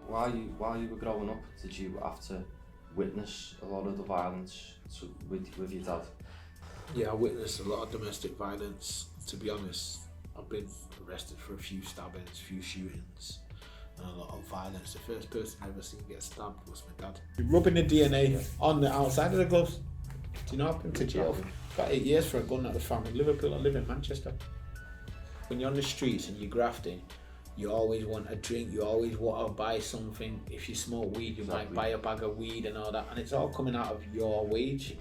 while you were growing up, did you have to witness a lot of the violence with your dad? Yeah, I witnessed a lot of domestic violence. To be honest, I've been arrested for a few stabbings, a few shootings, and a lot of violence. The first person I ever seen get stabbed was my dad. Rubbing the DNA on the outside of the gloves. Do you know I've been to jail for about 8 years for a gun that was found in Liverpool. I live in Manchester. When you're on the streets and you're grafting, you always want a drink, you always want to buy something. If you smoke weed, you might buy a bag of weed and all that, and it's all coming out of your wage.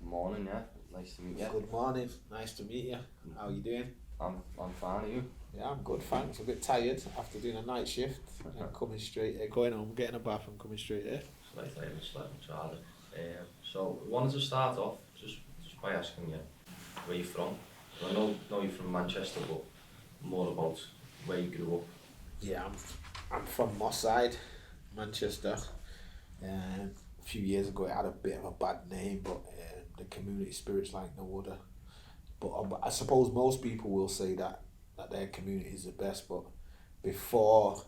Morning, yeah. Nice to meet you. Good morning, nice to meet you. How are you doing? I'm fine, are you? Yeah, I'm good, thanks. A bit tired after doing a night shift and coming straight here, going home, getting a bath and coming straight here. Slightly harder. So we wanted to start off just by asking you where you're from. I know you're from Manchester, but more about where you grew up. Yeah, I'm from Moss Side, Manchester. A few years ago it had a bit of a bad name, but the community spirit's like no other. But I suppose most people will say that their community is the best, but before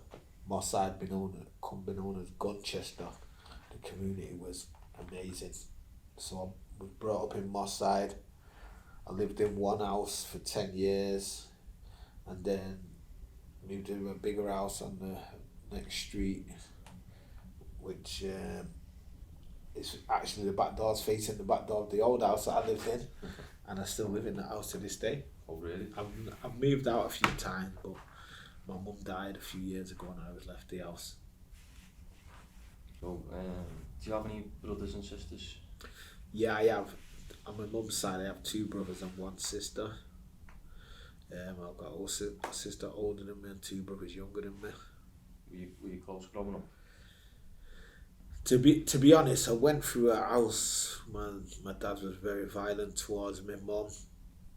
Moss Side become known as Gunchester, the community was amazing. So I was brought up in Moss Side. I lived in one house for 10 years and then moved into a bigger house on the next street, which is actually the back door's facing the back door of the old house that I lived in, and I still live in that house to this day. Oh really? I've moved out a few times, but my mum died a few years ago and I was left the house. So, do you have any brothers and sisters? Yeah, I have. On my mum's side, I have 2 brothers and 1 sister. I've got a sister older than me and 2 brothers younger than me. Were you close growing up? To be honest, I went through a house. My dad was very violent towards my mum,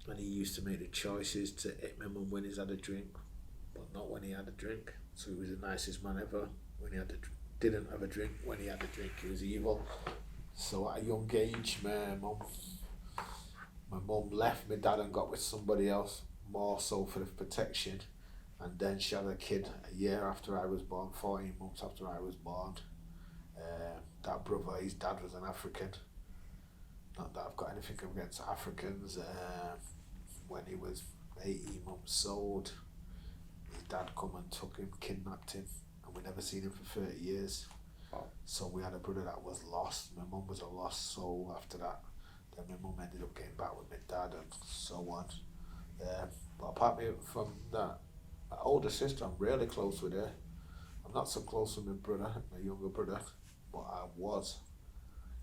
and he used to make the choices to hit my mum when he's had a drink, but not when he had a drink. So he was the nicest man ever. When he didn't have a drink, when he had a drink, he was evil. So at a young age, my mum left my dad and got with somebody else, more so for the protection. And then she had a kid a year after I was born, 14 months after I was born. That brother, his dad was an African. Not that I've got anything against Africans. When he was 18 months old, his dad come and took him, kidnapped him, and we never seen him for 30 years. Wow. So we had a brother that was lost. My mum was a lost soul after that. Then my mum ended up getting back with my dad and so on. But apart from that, my older sister, I'm really close with her. I'm not so close with my brother, my younger brother, but I was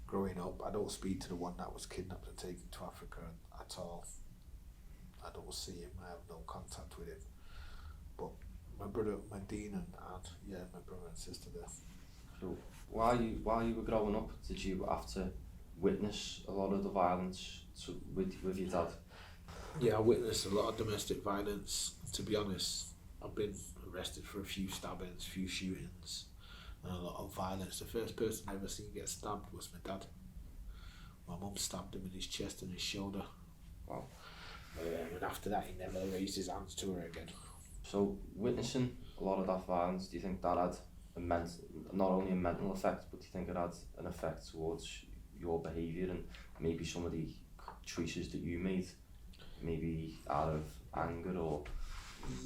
growing up. I don't speak to the one that was kidnapped and taken to Africa at all. I don't see him, I have no contact with him. But my brother, my Dean and aunt, yeah, my brother and sister there. So while you were growing up, did you have to witness a lot of the violence with your dad? Yeah, I witnessed a lot of domestic violence. To be honest, I've been arrested for a few stabbings, a few shootings, and a lot of violence. The first person I ever seen get stabbed was my dad. My mum stabbed him in his chest and his shoulder. Wow. And after that, he never raised his hands to her again. So witnessing a lot of that violence, do you think that had not only a mental effect, but do you think it had an effect towards your behaviour and maybe some of the choices that you made, maybe out of anger or?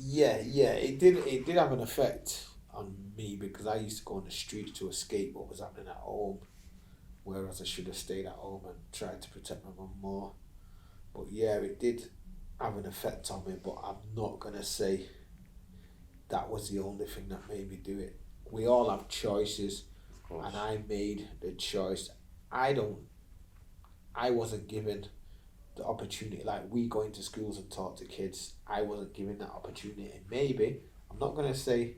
Yeah, it did have an effect on me because I used to go on the streets to escape what was happening at home, whereas I should have stayed at home and tried to protect my mum more. But yeah, it did have an effect on me, but I'm not gonna say that was the only thing that made me do it. We all have choices, and I made the choice. I wasn't given the opportunity, like we go into schools and talk to kids, I wasn't given that opportunity. Maybe, I'm not going to say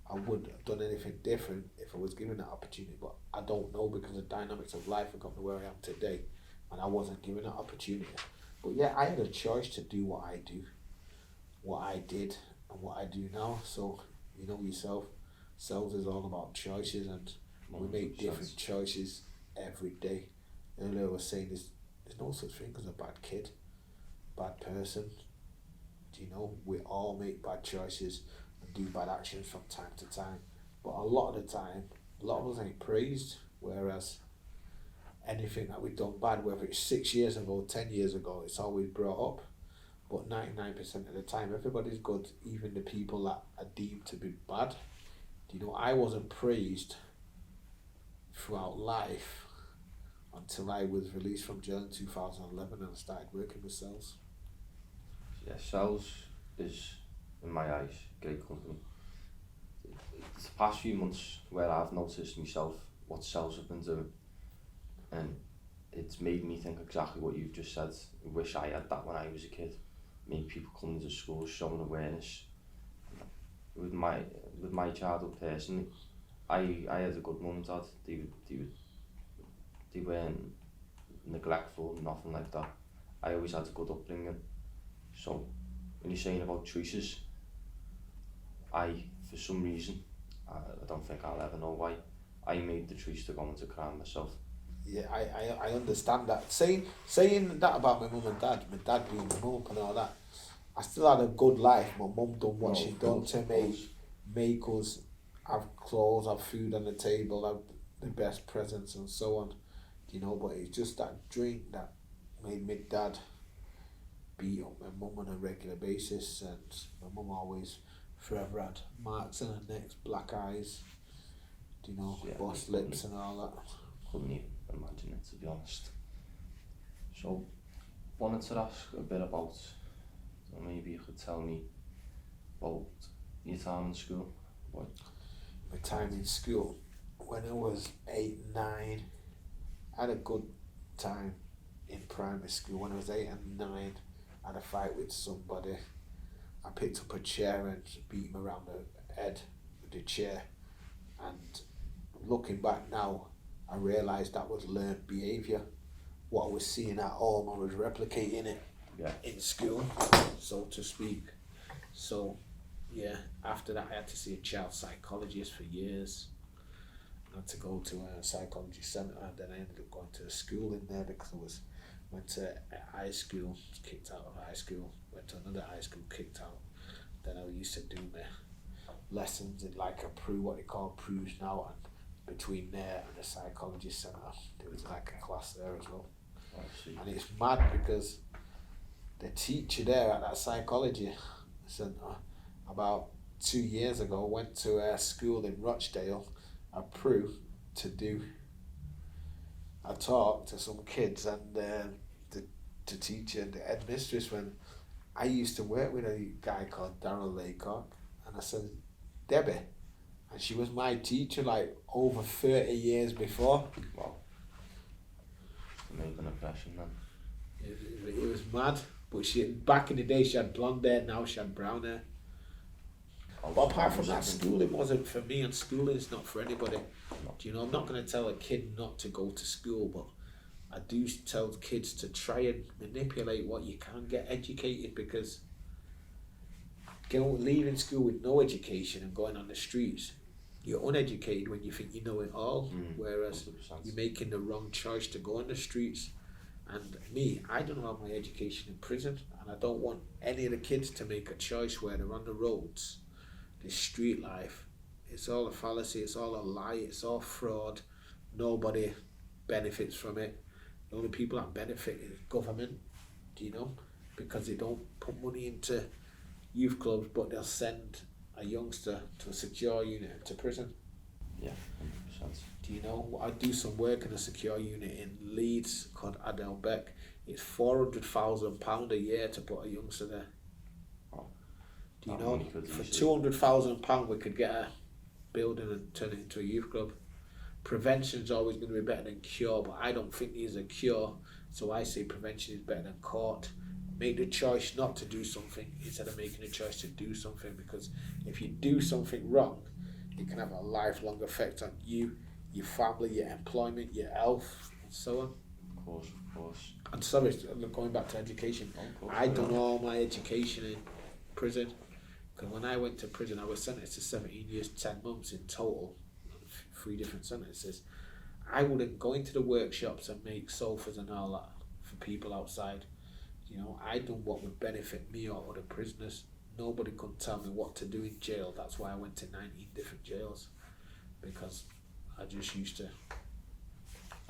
I would have done anything different if I was given that opportunity, but I don't know because the dynamics of life have got me where I am today, and I wasn't given that opportunity. But yeah, I had a choice to do what I do, what I did, and what I do now. So, you know yourself, selves is all about choices, and we make different choices every day. Earlier I was saying there's no such thing as a bad kid, bad person. Do you know, we all make bad choices and do bad actions from time to time, but a lot of the time, a lot of us ain't praised, whereas anything that we've done bad, whether it's 6 years ago, 10 years ago, it's always brought up. But 99% of the time, everybody's good, even the people that are deemed to be bad. You know, I wasn't praised throughout life until I was released from jail in 2011 and I started working with Cells. Yeah, Cells is, in my eyes, great company. It's the past few months where I've noticed myself what Cells have been doing, and it's made me think exactly what you've just said. I wish I had that when I was a kid. Make people come to school, showing awareness. With my childhood personally, I had a good mum and dad. They weren't neglectful, nothing like that. I always had a good upbringing. So when you're saying about choices, for some reason, I don't think I'll ever know why, I made the choice to go into crime myself. Yeah, I understand that. Saying that about my mum and dad, my dad being my mum and all that, I still had a good life. My mum done what she done to make us have clothes, have food on the table, have the best presents and so on. You know, but it's just that drink that made my dad beat up my mum on a regular basis, and my mum always forever had marks on her neck, black eyes, you know, bust lips and all that. Couldn't even imagine it, to be honest. So, wanted to ask a bit about, or maybe you could tell me about your time in school. My time in school, when I was 8, 9, I had a good time in primary school. When I was 8 and 9, I had a fight with somebody. I picked up a chair and beat him around the head with the chair. And looking back now, I realised that was learned behaviour. What I was seeing at home, I was replicating it in school, so to speak. So, yeah, after that I had to see a child psychologist for years. I had to go to a psychology centre, and then I ended up going to a school in there because went to high school, was kicked out of high school, went to another high school, kicked out. Then I used to do my lessons in like a what they call Prues now, and between there and the psychology centre, there was like a class there as well. And it's mad because the teacher there at that psychology centre about 2 years ago went to a school in Rochdale, a Prue, to do a talk to some kids, and the teacher, the headmistress, when I used to work with a guy called Darryl Laycock, and I said, Debbie, and she was my teacher like over 30 years before. Wow. Made an impression then. It was mad, but back in the day she had blonde hair, now she had brown hair. But apart from that, schooling wasn't for me, and schooling is not for anybody. Do you know, I'm not going to tell a kid not to go to school, but I do tell kids to try and manipulate what you can, get educated, because leaving school with no education and going on the streets, you're uneducated when you think you know it all, whereas 100%. You're making the wrong choice to go on the streets. And me, I don't have my education in prison, and I don't want any of the kids to make a choice where they're on the roads. This street life, it's all a fallacy, it's all a lie, it's all fraud. Nobody benefits from it. The only people that benefit is government, do you know? Because they don't put money into youth clubs, but they'll send a youngster to a secure unit to prison. Yeah, 100%. Do you know? I do some work in a secure unit in Leeds called Adelbeck. It's £400,000 a year to put a youngster there. Do you know? For £200,000 we could get a building and turn it into a youth club. Prevention's always going to be better than cure, but I don't think there's a cure. So I say prevention is better than court. Make the choice not to do something instead of making the choice to do something, because if you do something wrong, it can have a lifelong effect on you, your family, your employment, your health, and so on. Of course. And sorry, going back to education, I done all my education in prison. Because when I went to prison, I was sentenced to 17 years, 10 months in total, 3 different sentences. I wouldn't go into the workshops and make sofas and all that for people outside. You know, I done what would benefit me or other prisoners. Nobody could tell me what to do in jail. That's why I went to 19 different jails. because I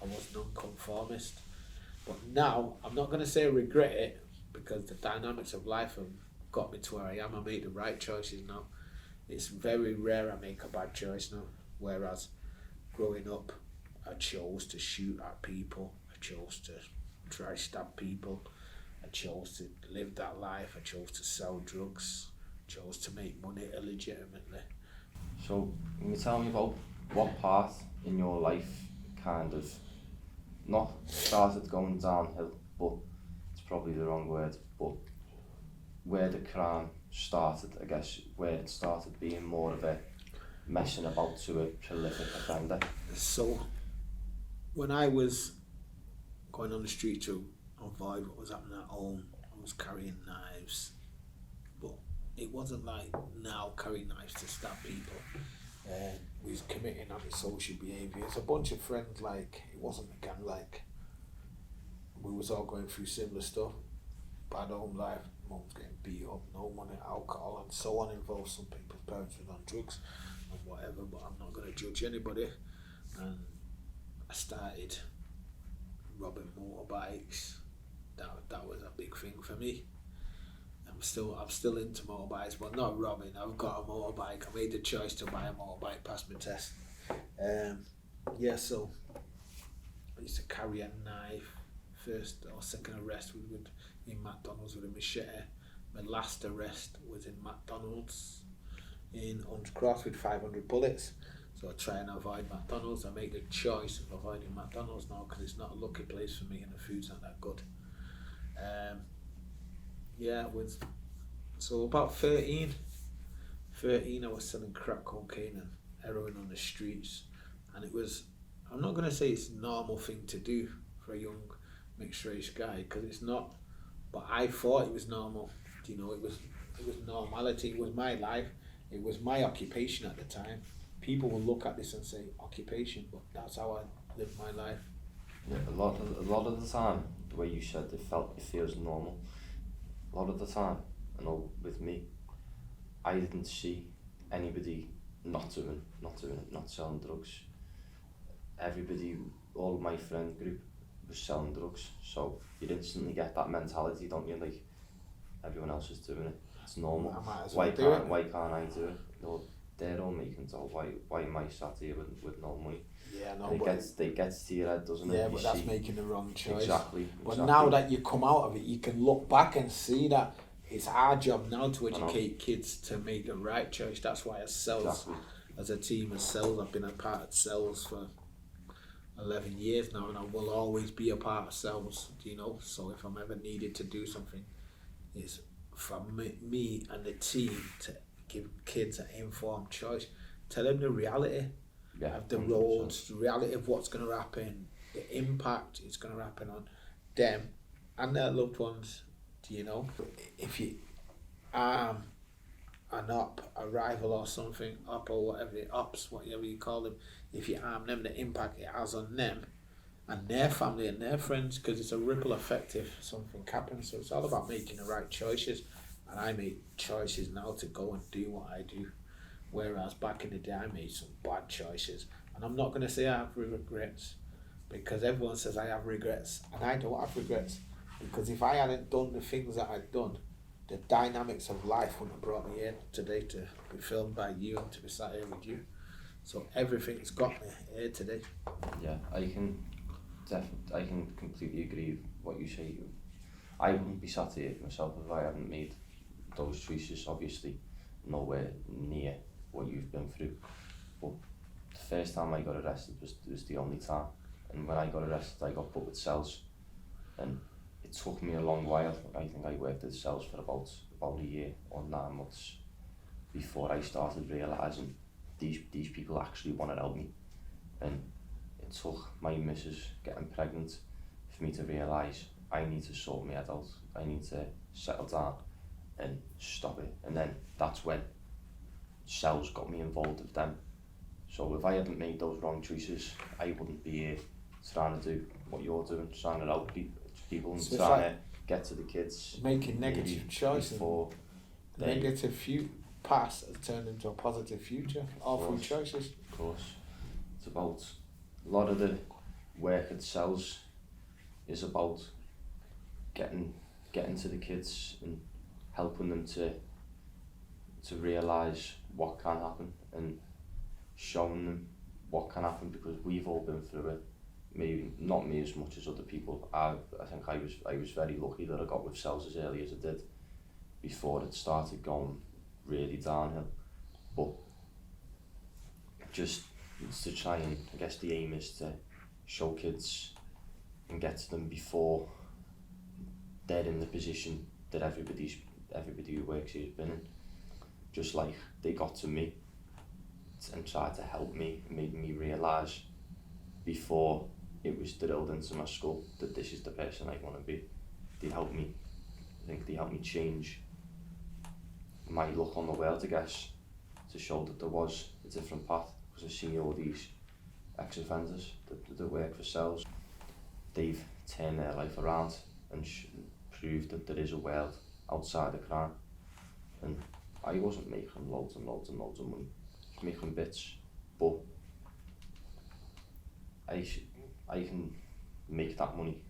was nonconformist. But now, I'm not going to say I regret it, because the dynamics of life have got me to where I am. I make the right choices now. It's very rare I make a bad choice now. Whereas growing up, I chose to shoot at people. I chose to try stab people. I chose to live that life. I chose to sell drugs. I chose to make money illegitimately. So, can you tell me about what part in your life kind of not started going downhill, but it's probably the wrong word, but where the crime started, I guess, where it started being more of a messing about to a prolific offender? So, when I was going on the street to avoid what was happening at home, I was carrying knives, but it wasn't like now carrying knives to stab people. We was committing antisocial behaviours. A bunch of friends, like, it wasn't a gang, like, we was all going through similar stuff. Bad home life, mum's getting beat up, no money, alcohol and so on involved. Some people's parents were on drugs and whatever, but I'm not going to judge anybody. And I started robbing motorbikes. That was a big thing for me. I'm still into motorbikes, but not robbing. I've got a motorbike. I made the choice to buy a motorbike, pass my test. So I used to carry a knife. First or second arrest was in McDonald's with a machete. My last arrest was in McDonald's in Undercross with 500 bullets. So I try and avoid McDonald's. I make the choice of avoiding McDonald's now because it's not a lucky place for me and the food's not that good. So about 13 I was selling crack cocaine and heroin on the streets, and it was, I'm not going to say it's a normal thing to do for a young mixed race guy, because it's not, but I thought it was normal. You know, it was normality. It was my life. It was my occupation at the time. People will look at this and say occupation, but that's how I lived my life. Yeah, a lot of the time, the way you said it feels normal. A lot of the time, I know with me, I didn't see anybody not selling drugs. Everybody, all of my friend group was selling drugs, so you instantly get that mentality, don't you? Like, everyone else is doing it. It's normal. Why can't I do it? No, they're all making dough. Why am I sat here with no money? Yeah, no, and it gets to your head, doesn't it? Yeah, but that's making the wrong choice. Exactly. But now that you come out of it, you can look back and see that it's our job now to educate kids to make the right choice. That's why as cells, as a team of cells, I've been a part of cells for 11 years now, and I will always be a part of cells, you know. So if I'm ever needed to do something, it's for me and the team to give kids an informed choice, tell them the reality of the roads, the reality of what's going to happen, the impact it's going to happen on them and their loved ones. Do you know? If you arm an op, a rival or something, op or whatever, ops, whatever you call them, if you arm them, the impact it has on them and their family and their friends, because it's a ripple effect if something happens. So it's all about making the right choices, and I make choices now to go and do what I do, whereas back in the day I made some bad choices. And I'm not going to say I have regrets, because everyone says I have regrets, and I don't have regrets, because if I hadn't done the things that I'd done, the dynamics of life wouldn't have brought me here today to be filmed by you and to be sat here with you. So everything's got me here today. Yeah, I can completely agree with what you say. I wouldn't be sat here myself if I hadn't made those choices. Obviously, nowhere near what you've been through. But the first time I got arrested was the only time. And when I got arrested, I got put with cells. And it took me a long while. I think I worked at cells for about a year or 9 months before I started realising these people actually want to help me. And it took my missus getting pregnant for me to realise I need to sort my head out. I need to settle down and stop it. And then that's when cells got me involved with them. So if I hadn't made those wrong choices, I wouldn't be here trying to do what you're doing, trying to help people and so trying to get to the kids. Making negative choices. Negative past has turned into a positive future, all through choices. Of course. It's about, a lot of the work at cells is about getting to the kids and helping them to realise what can happen and showing them what can happen, because we've all been through it. Maybe not me as much as other people. I think I was very lucky that I got with cells as early as I did, before it started going really downhill. But just to try and, I guess the aim is to show kids and get to them before they're in the position that everybody who works here has been in. Just like they got to me and tried to help me and made me realise before it was drilled into my skull that this is the person I want to be. They helped me, I think they helped me change my look on the world, I guess, to show that there was a different path, because I've seen all these ex-offenders that work for cells. They've turned their life around and proved that there is a world outside of crime. And I wasn't making loads and loads and loads of money, just making bits, but I can make that money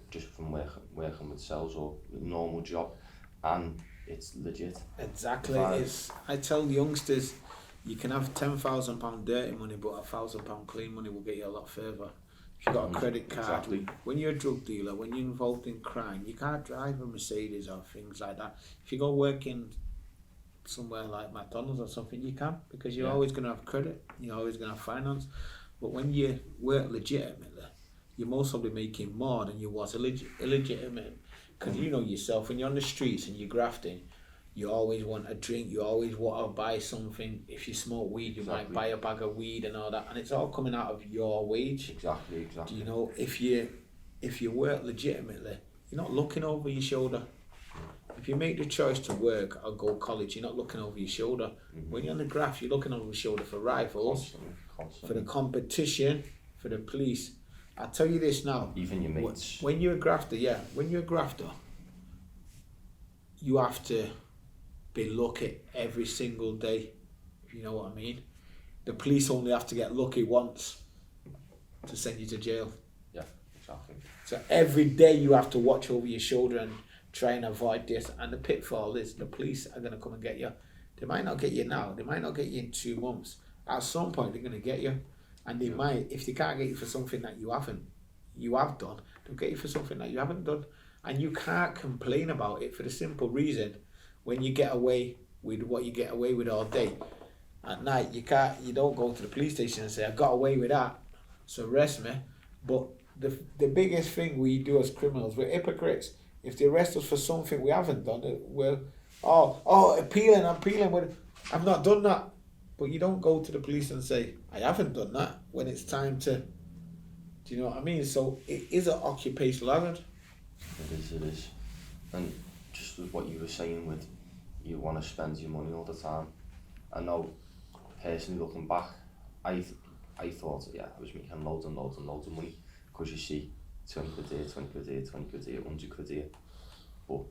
just from working with cells or a normal job, and it's legit. Exactly. I tell youngsters, you can have £10,000 dirty money, but £1,000 clean money will get you a lot further. If you've got a credit card, exactly. When you're a drug dealer, when you're involved in crime, you can't drive a Mercedes or things like that. If you go working somewhere like McDonald's or something, you can, because you're always going to have credit, you're always going to have finance. But when you work legitimately, you're most probably making more than you was illegitimate. Because you know yourself, when you're on the streets and you're grafting, you always want a drink, you always want to buy something. If you smoke weed, you might buy a bag of weed and all that, and it's all coming out of your wage. Exactly. Do you know, if you work legitimately, you're not looking over your shoulder. If you make the choice to work or go college, you're not looking over your shoulder. When you're on the graph, you're looking over your shoulder for rivals, Constantly. for the competition, for the police. I'll tell you this now. Even your mates. When you're a grafter, you have to be lucky every single day, if you know what I mean. The police only have to get lucky once to send you to jail. Yeah, exactly. So every day you have to watch over your shoulder and try and avoid this. And the pitfall is the police are going to come and get you. They might not get you now. They might not get you in 2 months. At some point, they're going to get you. And they might, if they can't get you for something that you have done, they'll get you for something that you haven't done. And you can't complain about it for the simple reason, when you get away with what you get away with all day, at night you don't go to the police station and say, I got away with that, so arrest me. But the biggest thing we do as criminals, we're hypocrites. If they arrest us for something we haven't done, we're appealing, I've not done that. But you don't go to the police and say, I haven't done that, when it's time to, do you know what I mean? So it is an occupational hazard. It is. And just with what you were saying with, you want to spend your money all the time. I know, personally looking back, I thought, I was making loads and loads and loads of money, because you see 20 quid here, 20 quid here, 20 quid here, 100 quid here. But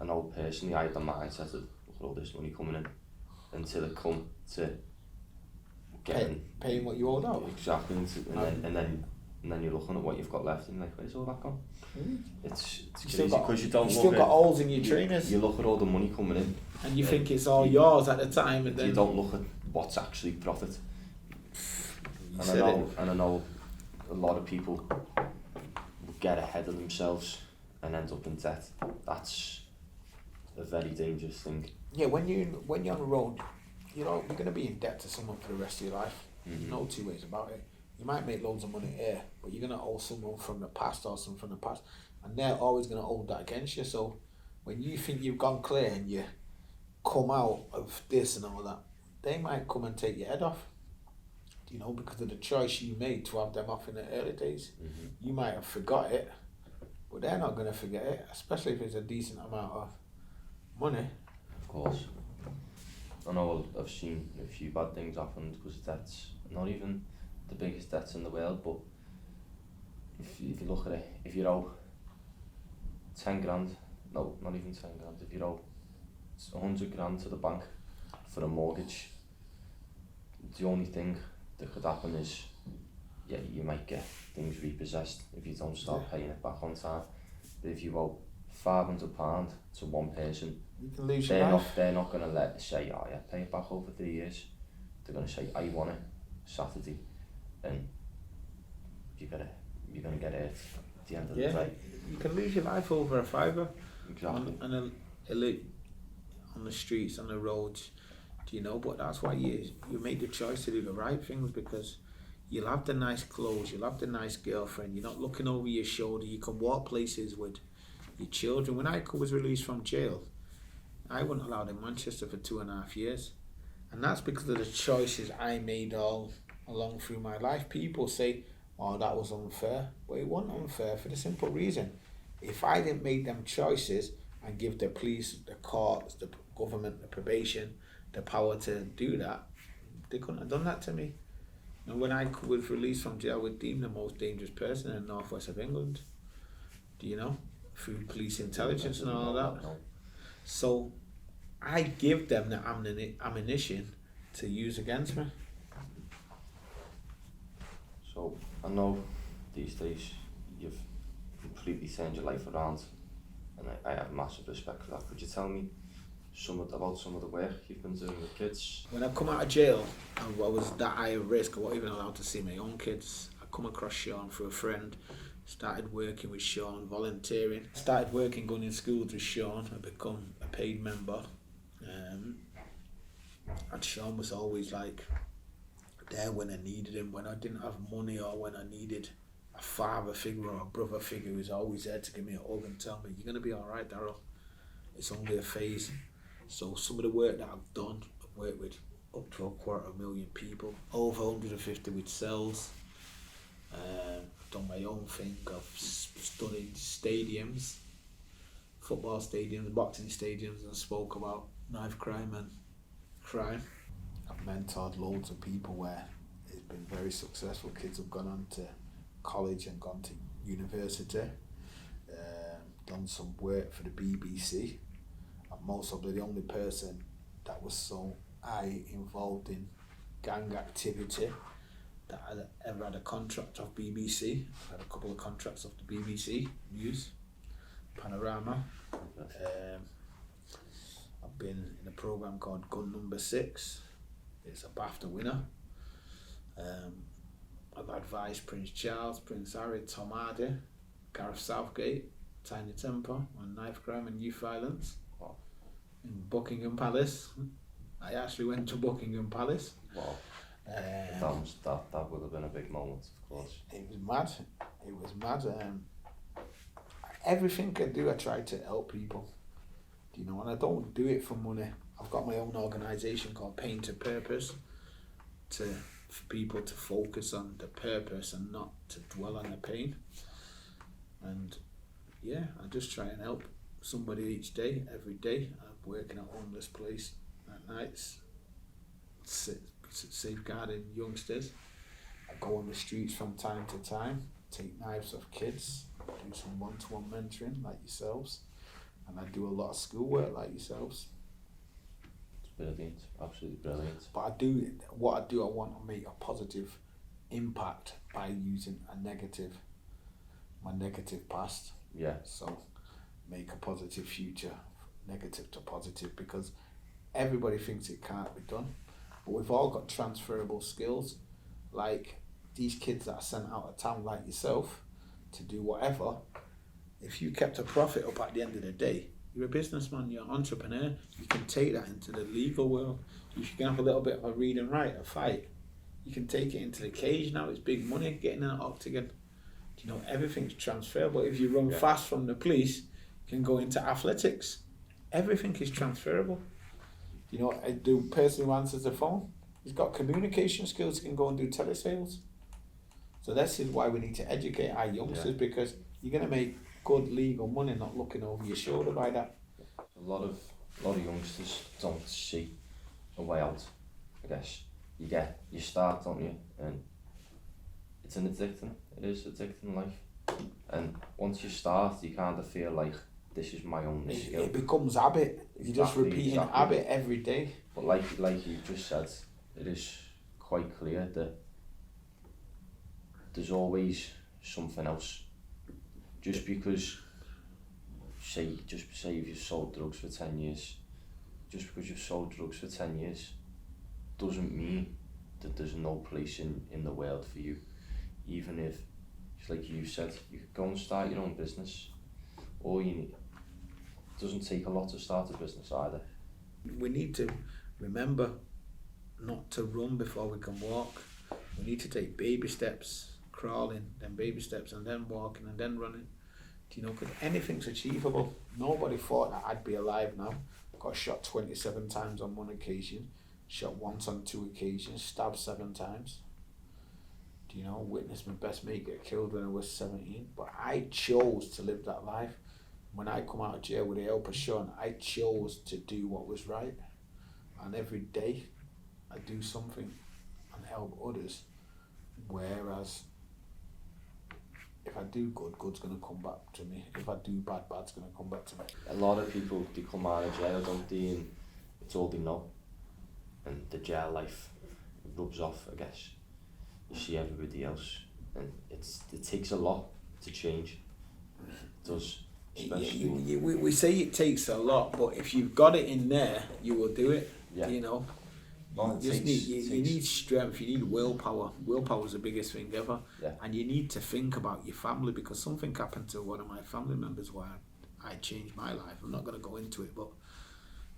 I know personally I had the mindset of, look at all this money coming in, until it come to paying what you owed out. Exactly, and then you're looking at what you've got left and you're like, where's all that gone? It's crazy, because you don't look still got holes in your trainers. You look at all the money coming in, and you think it's all yours at the time, and then you don't look at what's actually profit. And I know a lot of people will get ahead of themselves and end up in debt. That's a very dangerous thing. Yeah, when you're on the road, you're going to be in debt to someone for the rest of your life. There's no two ways about it. You might make loads of money here, but you're going to owe someone from the past or something from the past, and they're always going to hold that against you. So when you think you've gone clear and you come out of this and all that, they might come and take your head off, you know, because of the choice you made to have them off in the early days. You might have forgot it, but they're not going to forget it, especially if it's a decent amount of money. Of course. I know I've seen a few bad things happen because that's not even the biggest debts in the world, but if you look at it, if you owe 10 grand, no, not even 10 grand, if you owe 100 grand to the bank for a mortgage, the only thing that could happen is, yeah, you might get things repossessed if you don't start paying it back on time. But if you owe £500 to one person, you can lose your life. they're not going to say, oh yeah, pay it back over 3 years. They're going to say, I want it Saturday, and you're gonna get it at the end of the day. You can lose your life over a fiver. Exactly. On the streets, on the roads, do you know? But that's why you make the choice to do the right things, because you'll have the nice clothes, you'll have the nice girlfriend, you're not looking over your shoulder, you can walk places with your children. When I was released from jail, I wasn't allowed in Manchester for 2.5 years. And that's because of the choices I made all along through my life. People say, oh, that was unfair. But it wasn't unfair for the simple reason. If I didn't make them choices and give the police, the courts, the government, the probation, the power to do that, they couldn't have done that to me. And when I was released from jail, I was deemed the most dangerous person in the northwest of England. Do you know? Through police intelligence and all that. So I give them the ammunition to use against me. So I know these days you've completely turned your life around, and I have massive respect for that. Could you tell me about some of the work you've been doing with kids? When I come out of jail and I was that high risk, I wasn't even allowed to see my own kids. I come across Sean through a friend, started working with Sean, volunteering. Started working, going in schools with Sean. I become a paid member. And Sean was always like there when I needed him, when I didn't have money, or when I needed a father figure or a brother figure. He was always there to give me a hug and tell me, you're going to be all right, Darryl. It's only a phase. So some of the work that I've done, I've worked with up to 250,000 people, over 150 with cells. I've done my own thing. I've studied stadiums, football stadiums, boxing stadiums, and spoke about knife crime and crime. I've mentored loads of people where it's been very successful. Kids have gone on to college and gone to university. Done some work for the BBC. I'm most probably the only person that was so involved in gang activity that I ever had a contract of BBC. I've had a couple of contracts of the BBC News, Panorama. I've been in a programme called Gun Number 6. It's a BAFTA winner. I've advised Prince Charles, Prince Harry, Tom Hardy, Gareth Southgate, Tiny Temper on knife crime and youth violence. Wow. In Buckingham Palace. I actually went to Buckingham Palace. Wow. That would have been a big moment, of course. It was mad. It was mad. Everything I do, I try to help people. You know, and I don't do it for money. I've got my own organisation called Pain to Purpose, for people to focus on the purpose and not to dwell on the pain. And yeah, I just try and help somebody each day, every day. I'm working at a homeless place at nights, safeguarding youngsters. I go on the streets from time to time, take knives off kids, do some one-to-one mentoring like yourselves, and I do a lot of schoolwork like yourselves. It's brilliant, absolutely brilliant. But I want to make a positive impact by using my negative past. Yeah. So make a positive future, negative to positive, because everybody thinks it can't be done. But we've all got transferable skills, like these kids that are sent out of town like yourself to do whatever. If you kept a profit up at the end of the day, you're a businessman, you're an entrepreneur, you can take that into the legal world. If you can have a little bit of a read and write, a fight, you can take it into the cage now. It's big money getting in an octagon. You know, everything's transferable. If you run fast from the police, you can go into athletics. Everything is transferable. You know, the person who answers the phone, he's got communication skills, he can go and do telesales. So this is why we need to educate our youngsters, because you're going to make good legal money not looking over your shoulder by that. A lot of youngsters don't see a way out, I guess. You start, don't you? And it's an addicting. It is addicting life. And once you start, you kind of feel like this is my only skill. It becomes habit. You're just repeating habit every day. But like you just said, it is quite clear that there's always something else. Just because, say if you've sold drugs for 10 years, just because you've sold drugs for 10 years, doesn't mean that there's no place in the world for you. Even if, like you said, you could go and start your own business, or it doesn't take a lot to start a business either. We need to remember not to run before we can walk. We need to take baby steps, crawling, then baby steps, and then walking, and then running. Do you know, because anything's achievable. Nobody thought that I'd be alive now. Got shot 27 times on one occasion, shot once on 2 occasions, stabbed 7 times. Do you know, witnessed my best mate get killed when I was 17. But I chose to live that life. When I come out of jail with the help of Sean, I chose to do what was right. And every day I do something and help others. Whereas if I do good, good's going to come back to me. If I do bad, bad's going to come back to me. A lot of people, they come out of jail, don't they, and it's all they know. And the jail life rubs off, I guess. You see everybody else, and it takes a lot to change. It does. Especially we say it takes a lot, but if you've got it in there, you will do it. Yeah. You know, Well, you need strength. You need willpower. Willpower is the biggest thing ever. Yeah. And you need to think about your family, because something happened to one of my family members where I changed my life. I'm not going to go into it, but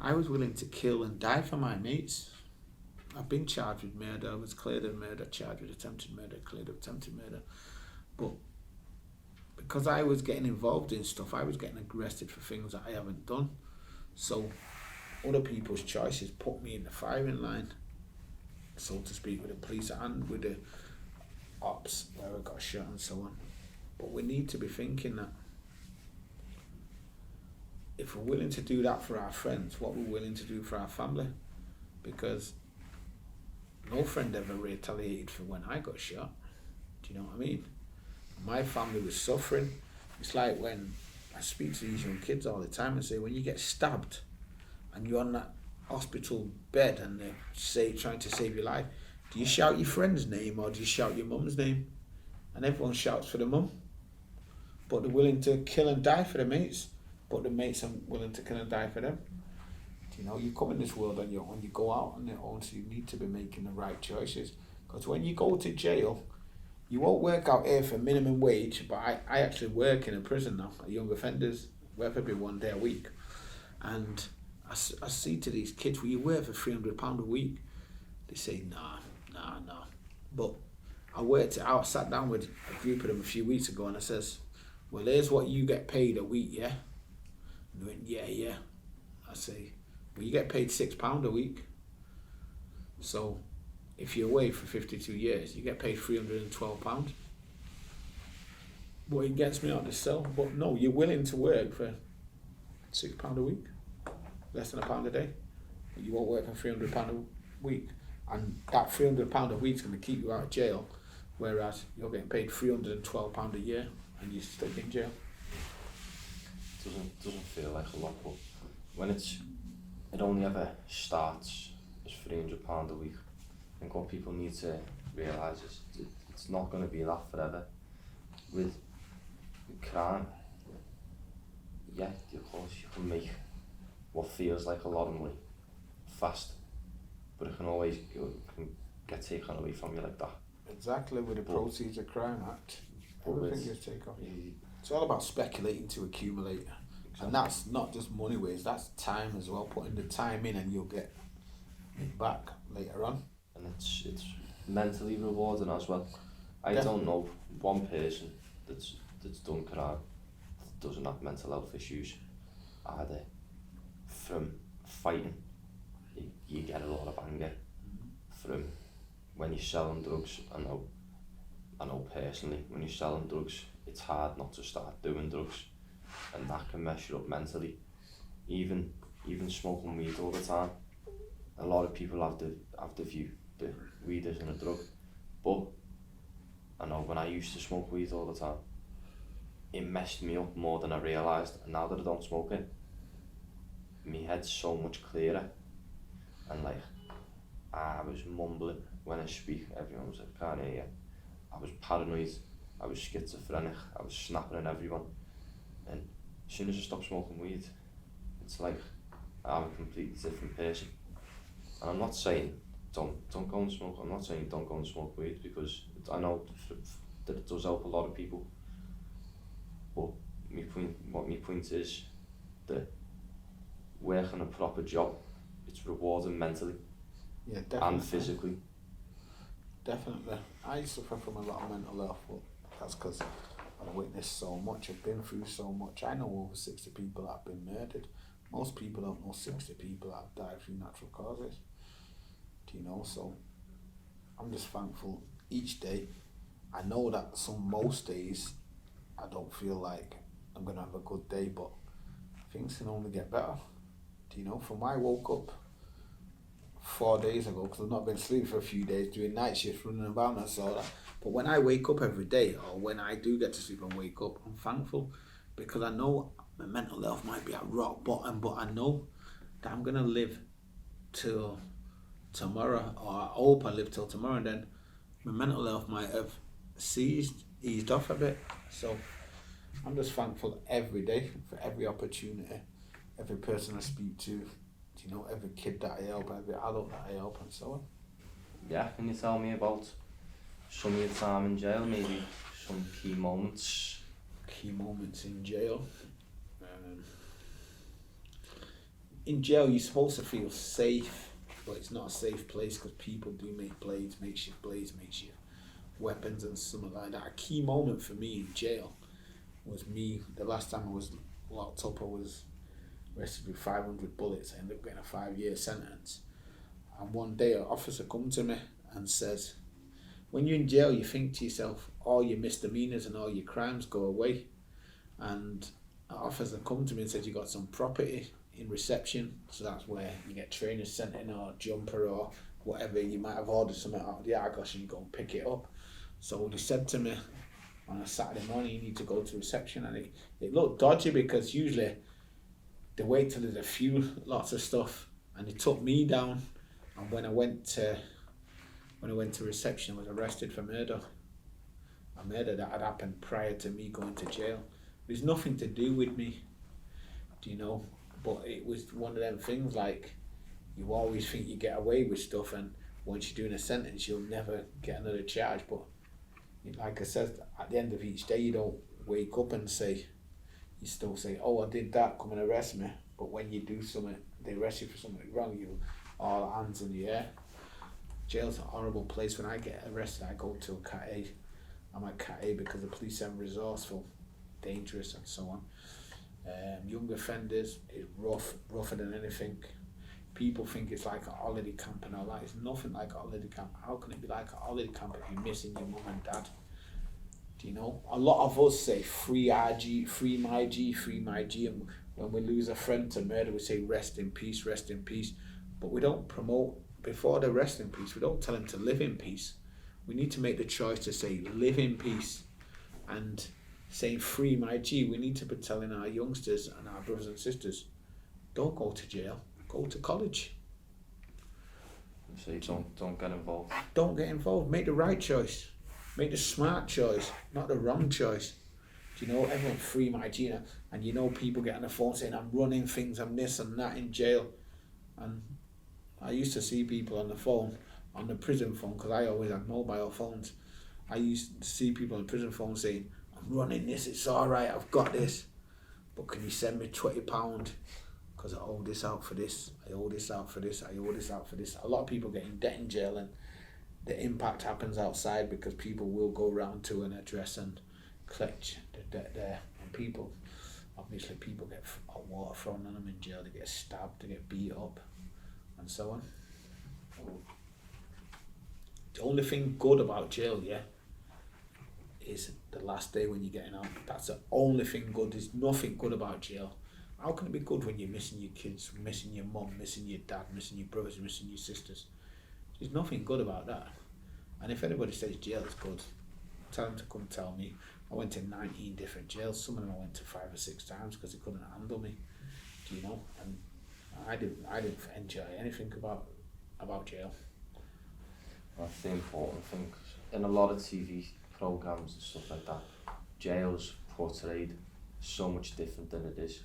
I was willing to kill and die for my mates. I've been charged with murder. I was cleared of murder, charged with attempted murder, cleared of attempted murder. But because I was getting involved in stuff, I was getting arrested for things that I haven't done. So other people's choices put me in the firing line, so to speak, with the police and with the ops where I got shot and so on. But we need to be thinking that if we're willing to do that for our friends, what we're willing to do for our family. Because no friend ever retaliated for when I got shot. Do you know what I mean? My family was suffering. It's like when I speak to these young kids all the time and say, when you get stabbed and you're on that hospital bed and they're trying to save your life, do you shout your friend's name or do you shout your mum's name? And everyone shouts for the mum. But they're willing to kill and die for the mates, but the mates are willing to kill and die for them. You know, you come in this world on your own, you go out on your own, so you need to be making the right choices. Because when you go to jail, you won't work out here for minimum wage, but I actually work in a prison now, at young offenders, work every 1 day a week. And I see to these kids, well, you work for £300 a week. They say, nah. But I sat down with a group of them a few weeks ago and I says, well, here's what you get paid a week, yeah? And they went, yeah. I say, well, you get paid £6 a week. So if you're away for 52 years, you get paid £312. But it gets me out of the cell. But no, you're willing to work for £6 a week, less than £1 a day. But you won't work for £300 a week. And that £300 a week is going to keep you out of jail, whereas you're getting paid £312 a year and you're stuck in jail. doesn't feel like a lot, but when it only ever starts as £300 a week, I think what people need to realise is it's not going to be that forever. With crime, yeah, of course you can make what feels like a lot of money fast, but it can get taken away from you like that. Exactly, with the Proceeds of Crime Act, everything is taken off. It's all about speculating to accumulate. Exactly. And that's not just money waste, that's time as well. Putting the time in and you'll get it back later on. And it's mentally rewarding as well. I Definitely. don't know one person that's done crime that doesn't have mental health issues either. From fighting, you get a lot of anger. From when you're selling drugs, I know personally, when you're selling drugs, it's hard not to start doing drugs, and that can mess you up mentally. Even smoking weed all the time, a lot of people have the view that weed isn't a drug, but I know when I used to smoke weed all the time, it messed me up more than I realised, and now that I don't smoke it, my head's so much clearer, and like I was mumbling when I speak, everyone was like, can't hear you. I was paranoid, I was schizophrenic, I was snapping at everyone. And as soon as I stopped smoking weed, it's like I'm a completely different person. And I'm not saying don't go and smoke. I'm not saying don't go and smoke weed, because I know that it does help a lot of people. But my point is that working a proper job, it's rewarding mentally, Yeah, definitely. and physically. Definitely. I suffer from a lot of mental health, but that's because I've witnessed so much, I've been through so much. I know over 60 people that have been murdered. Most people don't know 60 people that have died through natural causes. Do you know? So I'm just thankful each day. I know that most days I don't feel like I'm going to have a good day, but things can only get better. Do you know? From when I woke up 4 days ago, because I've not been asleep for a few days doing night shifts, running about and so that. But when I wake up every day, or when I do get to sleep and wake up, I'm thankful, because I know my mental health might be at rock bottom, but I know that I'm going to live till tomorrow, or I hope I live till tomorrow, and then my mental health might have eased off a bit. So I'm just thankful every day for every opportunity, every person I speak to, you know, every kid that I help, every adult that I help, and so on. Yeah, can you tell me about some of your time in jail, maybe some key moments? Key moments in jail. In jail, you're supposed to feel safe, but it's not a safe place, because people do make blades, makeshift weapons and something like that. A key moment for me in jail was the last time I was locked up, I was arrested with 500 bullets. I ended up getting a 5-year sentence. And one day an officer come to me and says, when you're in jail, you think to yourself, all your misdemeanors and all your crimes go away. And an officer come to me and said, you got some property in reception, so that's where you get trainers sent in, or jumper, or whatever. You might have ordered something out of the Argos and you go and pick it up. So he said to me on a Saturday morning, you need to go to reception, and it looked dodgy, because usually they wait till there's lots of stuff, and he took me down. And when I went to reception, I was arrested for murder. A murder that had happened prior to me going to jail. There's nothing to do with me, do you know? But it was one of them things, like, you always think you get away with stuff, and once you're doing a sentence, you'll never get another charge. But like I said, at the end of each day, you don't wake up and say, you still say, oh, I did that, come and arrest me. But when you do something, they arrest you for something wrong, you all hands in the air. Jail's a horrible place. When I get arrested, I go to a Cat A. I'm at Cat A because the police are resourceful, dangerous, and so on. Young offenders is rougher than anything. People think it's like a holiday camp and all that. It's nothing like a holiday camp. How can it be like a holiday camp if you're missing your mum and dad? Do you know? A lot of us say free RG, free my G, free my G, and when we lose a friend to murder, we say rest in peace, rest in peace. But we don't promote, before they rest in peace, we don't tell them to live in peace. We need to make the choice to say live in peace. And saying free my G, we need to be telling our youngsters and our brothers and sisters, don't go to jail, go to college. So you don't get involved. Don't get involved. Make the right choice. Make the smart choice, not the wrong choice. Do you know, everyone free my G, and you know people get on the phone saying I'm running things, I'm this and that in jail. And I used to see people on the phone, on the prison phone, because I always had mobile phones. I used to see people on the prison phone saying, I'm running this, it's alright, I've got this, but can you send me £20? Because I owe this out for this, I owe this out for this, I owe this out for this. A lot of people get in debt in jail, and the impact happens outside, because people will go round to an address and collect the debt there. And people get water thrown on them in jail, they get stabbed, they get beat up, and so on. The only thing good about jail, is the last day when you're getting out. That's the only thing good. There's nothing good about jail. How can it be good when you're missing your kids, missing your mum, missing your dad, missing your brothers, missing your sisters? There's nothing good about that. And if anybody says jail is good, tell them to come tell me. I went to 19 different jails. Some of them I went to 5 or 6 times because they couldn't handle me. Do you know? And I didn't enjoy anything about jail. That's the important thing. In a lot of TV programs and stuff like that, jails portrayed so much different than it is.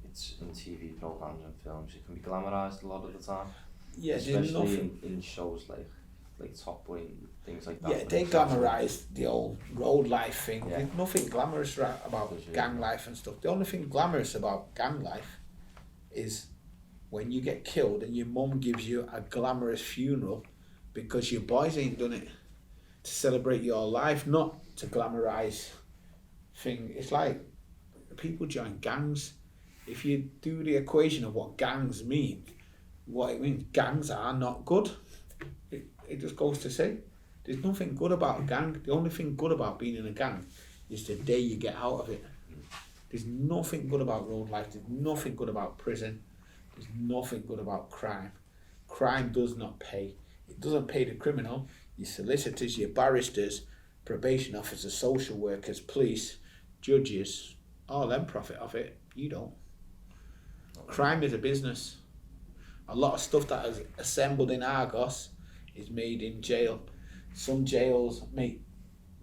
It's in TV programs and films. It can be glamorized a lot of the time. Yeah, especially in shows like Top Boy and things like that. Yeah, they glamorise the old road life thing. Yeah. There's nothing glamorous about gang life and stuff. The only thing glamorous about gang life is when you get killed and your mum gives you a glamorous funeral because your boys ain't done it to celebrate your life, not to glamorise thing. It's like people join gangs. If you do the equation of what gangs mean, what it means, gangs are not good. It just goes to say, there's nothing good about a gang. The only thing good about being in a gang is the day you get out of it. There's nothing good about road life. There's nothing good about prison. There's nothing good about crime. Crime does not pay. It doesn't pay the criminal. Your solicitors, your barristers, probation officers, social workers, police, judges, all them profit off it. You don't. Crime is a business. A lot of stuff that is assembled in Argos is made in jail. Some jails make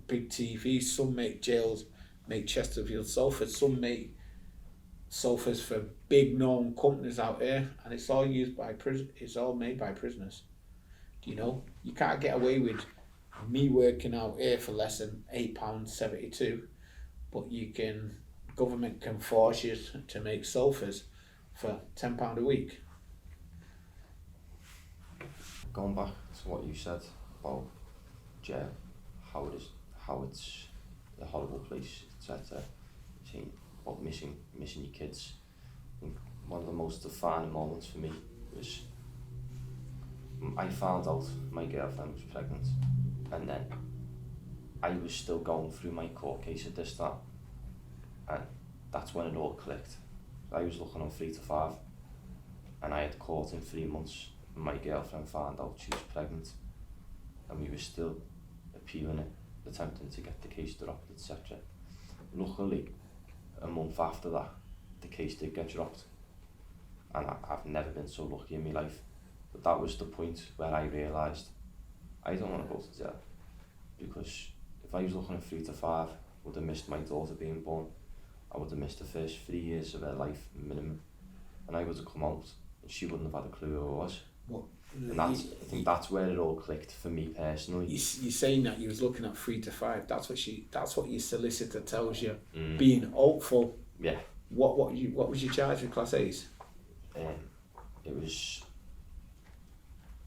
big TVs, some jails make Chesterfield sofas, some make sofas for big known companies out there, and it's all used by it's all made by prisoners. You know, you can't get away with me working out here for less than £8.72, but government can force you to make sofas for £10 a week. Going back to what you said about jail, how it's a horrible place, etc. Saying about missing your kids. I think one of the most defining moments for me was I found out my girlfriend was pregnant, and then I was still going through my court case at this time, and that's when it all clicked. I was looking on 3 to 5, and I had court in 3 months. My girlfriend found out she was pregnant, and we were still appealing it, attempting to get the case dropped, etc. Luckily, a month after that, the case did get dropped, and I've never been so lucky in my life. But that was the point where I realised I don't want to go to jail, because if I was looking at 3 to 5, I would have missed my daughter being born. I would have missed the first 3 years of her life minimum, and I would have come out and she wouldn't have had a clue who I was. Well, and I think that's where it all clicked for me personally. You're saying that you was looking at 3 to 5. That's what your solicitor tells you. Being hopeful. Yeah. What was your charge with Class A's? It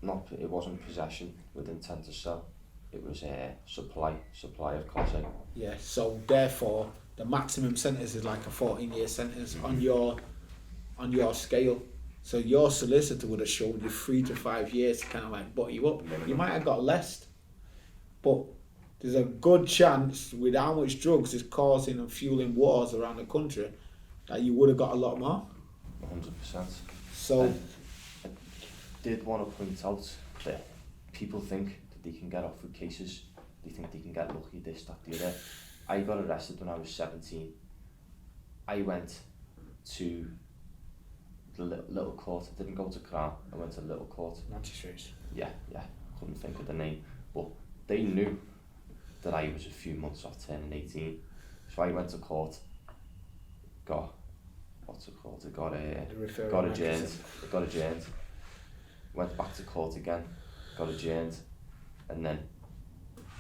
wasn't possession with intent to sell. It was supply of Class A. Yeah. So therefore, the maximum sentence is like a 14-year sentence on your scale. So your solicitor would have showed you 3 to 5 years to kind of like butt you up. You might have got less, but there's a good chance with how much drugs is causing and fueling wars around the country that you would have got a lot more. 100%. So I did want to point out that people think that they can get off with cases. They think they can get lucky, this, that, the other. I got arrested when I was 17. I went to the little court. I didn't go to Crown. I went to little court. Magistrates. Yeah. Couldn't think of the name, but they knew that I was a few months off turning 18. So I went to court. Got adjourned. Went back to court again. Got adjourned, and then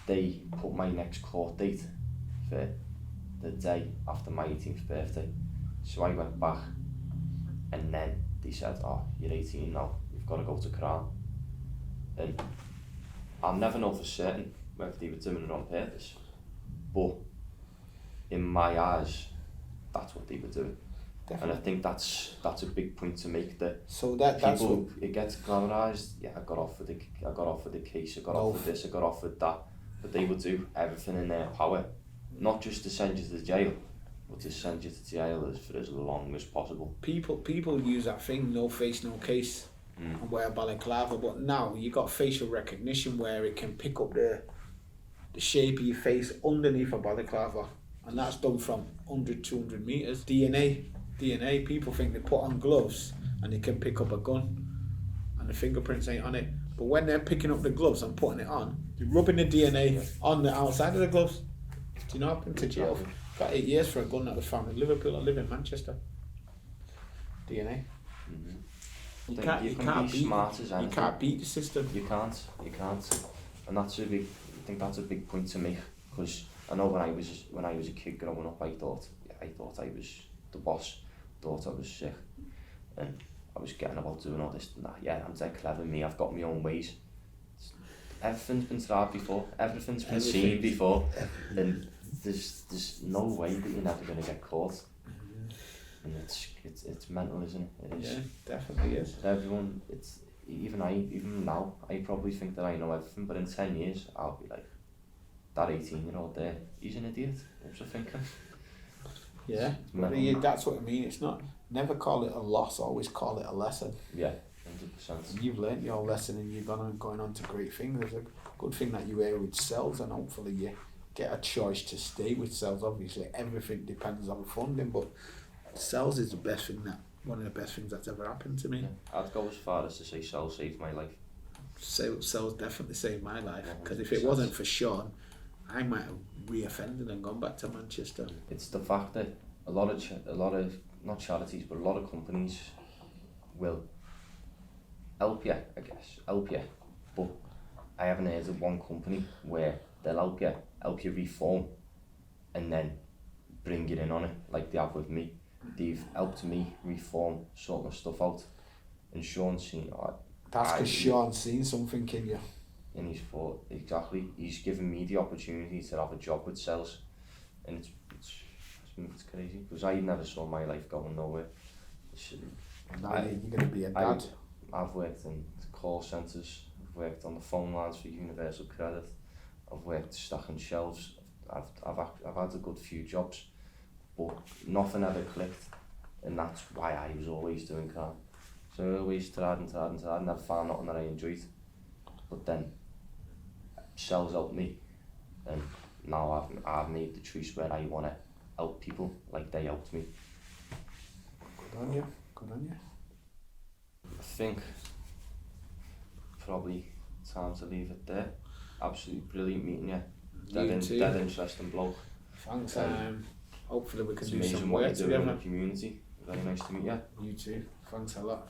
they put my next court date for the day after my 18th birthday. So I went back. And then they said, "Oh, you're 18 now, you've got to go to Crown." And I'll never know for certain whether they were doing it on purpose, but in my eyes, that's what they were doing. Definitely. And I think that's a big point to make, that it gets glamorised. Yeah, I got off with the case, I got off with this, I got off with that, but they would do everything in their power, not just to send you to jail, but to send you to jail for as long as possible. People use that thing, no face, no case, and wear a balaclava, but now you got facial recognition where it can pick up the shape of your face underneath a balaclava, and that's done from 100, 200 metres. DNA, people think they put on gloves and they can pick up a gun, and the fingerprints ain't on it. But when they're picking up the gloves and putting it on, they're rubbing the DNA on the outside of the gloves. Do you know what happened to jail? Got 8 years for a gun that was found in Liverpool. I live in Manchester. DNA. Mm-hmm. You can't be smart as anything. You can't beat the system. You can't, and that's a big. I think that's a big point to make, because I know when I was a kid growing up, I thought I was the boss, thought I was sick, and I was getting about doing all this and that. Yeah, I'm dead clever, me. I've got my own ways. Everything's been tried before. Everything's been seen before, and there's no way that you're never gonna get caught. And it's mental, isn't it? It is. Yeah, definitely is. Everyone, even now, I probably think that I know everything, but in 10 years, I'll be like, that 18-year-old there, he's an idiot. What was I thinking? Yeah, that's what I mean. It's not, never call it a loss, always call it a lesson. Yeah, 100%. You've learnt your lesson and you're going on to great things. There's a good thing that you are with cells, and hopefully you get a choice to stay with cells. Obviously, everything depends on funding, but cells is one of the best things that's ever happened to me. Yeah. I'd go as far as to say cells saved my life. Cells definitely saved my life, because if it wasn't for Sean, I might have re-offended and gone back to Manchester. It's the fact that a lot of not charities, but a lot of companies will help you, but I haven't heard of one company where they'll help you reform, and then bring you in on it like they have with me. They've helped me reform, sort my stuff out, and Sean's seen. That's because Sean's seen something in you. And he's given me the opportunity to have a job with cells, and it's crazy, because I never saw my life going nowhere. Now you're going to be a dad. I've worked in call centres, I've worked on the phone lines for Universal Credit, I've worked stacking shelves, I've had a good few jobs, but nothing ever clicked, and that's why I was always doing car. So I always tried and never found nothing that I enjoyed. But then cells helped me, and now I've made the choice where I want to help people like they helped me. Good on you. I think probably time to leave it there. Absolutely brilliant meeting you. Dead interesting bloke. Thanks. Hopefully we can do some work together. It's amazing what you do in the community. Very nice to meet you. You too. Thanks a lot.